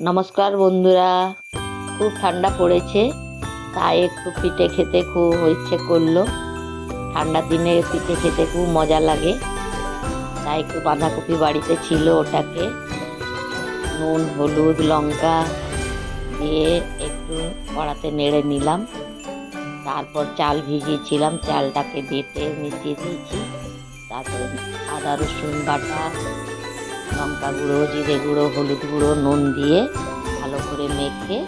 নমস্কার বন্ধুরা, খুব ঠান্ডা পড়েছে, তাই একটু পিঠে খেতে খুব ইচ্ছে করলো। ঠান্ডার দিনে পিঠে খেতে খুব মজা লাগে, তাই একটু বাঁধাকপি বাড়িতে ছিল, ওটাকে নুন হলুদ লঙ্কা দিয়ে একটু কড়াতে নেড়ে নিলাম। তারপর চাল ভিজিয়েছিলাম, চালটাকে বেটে মিশিয়ে দিয়েছি। তারপরে আদা রসুন বাটা, লঙ্কা গুঁড়ো জিরে গুঁড়ো হলুদ গুঁড়ো নুন দিয়ে ভালো করে মেখে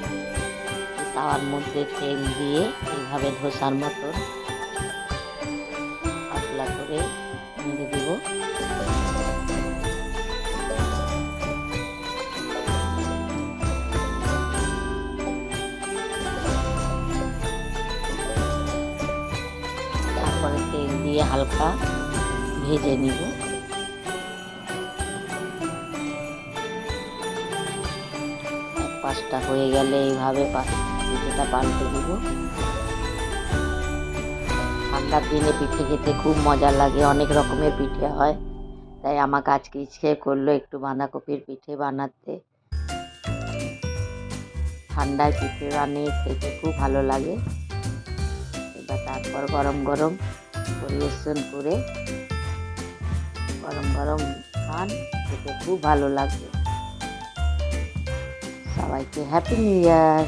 তাওয়ার মধ্যে তেল দিয়ে এইভাবে ধোসার মতন পাতলা করে নেড়ে দেব। তারপরে তেল দিয়ে হালকা ভেজে নিব। পাঁচটা হয়ে গেলে এইভাবে পিঠেটা পাল্টে দিব। ঠান্ডার দিনে পিঠে খেতে খুব মজা লাগে, অনেক রকমের পিঠে হয়, তাই আমাকে আজকে ইচ্ছে করলো একটু বাঁধাকপির পিঠে বানাতে। ঠান্ডায় পিঠে বানিয়ে খেতে খুব ভালো লাগে। এবার তারপর গরম গরম পরিবেশন করে গরম গরম খান, খেতে খুব ভালো লাগবে। সবাইকে হ্যাপি নিউ ইয়ার।